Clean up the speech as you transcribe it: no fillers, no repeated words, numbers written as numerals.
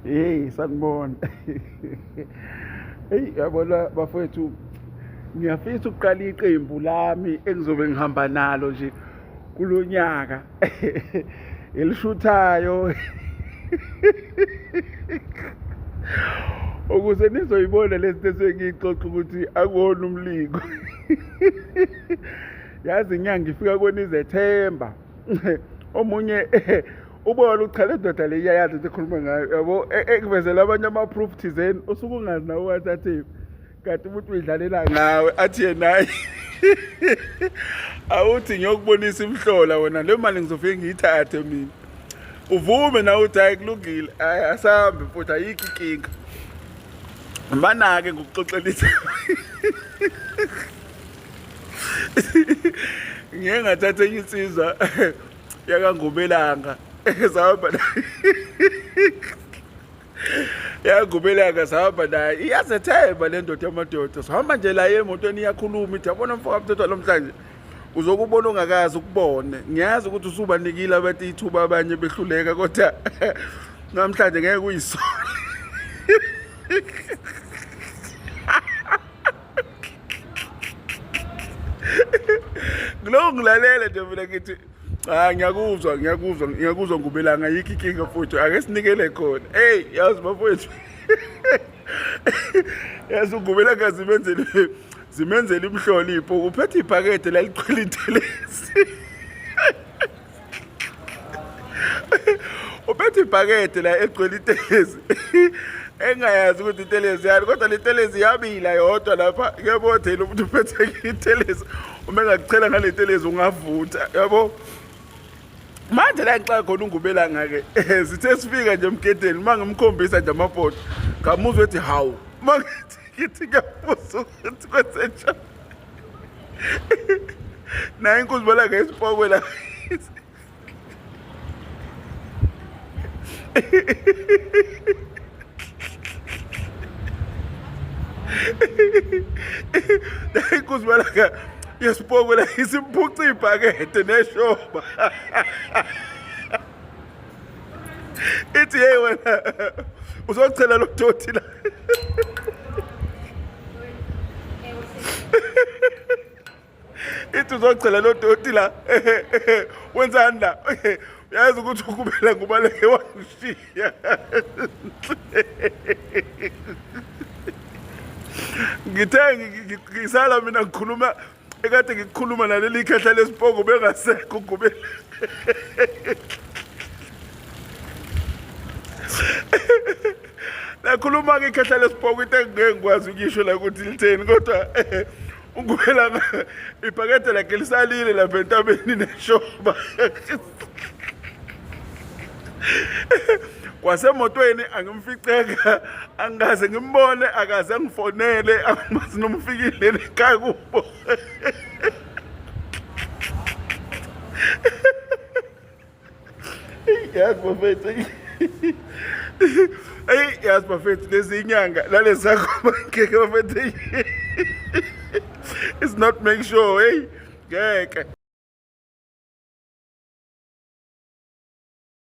Hey sanibona. Hey yabona bafowethu, ngiyafisa ukuqala iqembu lami engizobe ngihamba nalo nje kulonyaka elishuthayo ukuze nizoyibona lento esengiyixoxa ukuthi akuwona umlingo. Yazi inyanga ifika konizethemba. Omunye ubona ukuthi cha le ndoda le iyayazi into ekhuluma ngayo, yabo, ekuvezela abanye ama-proof thizeni usuke ungazi nawe wathathephi, kanti umuntu uyidlalela ngawe athi yenaye awuthi ngiyokubonisa imhlola wena le mali ngizofike ngiyithathe mina, uvume nawe uthi hayi kulungile, hayi asambe mfowethu, ayikho inkinga. Mana-ke ngokuxoxelisa ngeke ngathatha enye insizwa yakangubelanga sahamba yakangubelanga sahamba naye, iyazethemba le ndoda yamadoda. Sihamba nje la emotweni iyakhuluma ithi yabona mfoka mthethwa namhlanje uzokubona ongakazi ukubone. Ngiyazi ukuthi usubanikile abantu ithuba abanye behluleka, kodwa namhlanje ngeke uyisole. Ngiloko ngilalela nje mina ngithi ngiyakuzwa ngubelanga, yikho inkinga futhi ake sinikele khona. Hey yazi bafowethu, yazi ungubelanga zimenzele imhlonipho. Uphethe ibhakede laligcwele intelezi. Uphethe ibhakede la egcwele intelezi engayazi ukuthi intelezi yani, kodwa le ntelezi yabila yodwa lapha. Yabo thela umuntu uphethe intelezi, uma engakuchela ngale ntelezi ungavutha, yabo. Manje la ngixaka khona ungubelanga-ke sithe sifika nje emgedeni, uma ngimkhombisa nje amafoto ngamuzwa ethi hawu, uma ngithi ngiyabuza ukuthi kwenzenjani. Naye inkunzi balanga esipokwe la inkunzi balanga yesipokwe la isimphuca ibhakede neshoba. Ithi hey wena uzokuchela lo doti la. Ithi uzokuchela lo doti la, wenzani la? Yazi ukuthi ukubela ngubaleke wangishiya. Ngithe ngisala mina ngikhuluma ekade ngikhuluma naleli khehla lesipoko bengasekho ugubela. Nakhuluma-ke ikhehla lesipoko into engeke ngikwazi ukuyisho la ukuthi litheni, kodwa ungubelanga ibhakede lakhe lisalile lapha entabeni neshoba. Kwasemotweni angimficeka, angaze ngimbone, akaze angifonele, angimazi nomfikile ekhaya kubo. Yazi bafethu, hey yazi bafethu, lezi inyanga lalezi zakho ngeke bafethu. It's not make sure, hey ngeke.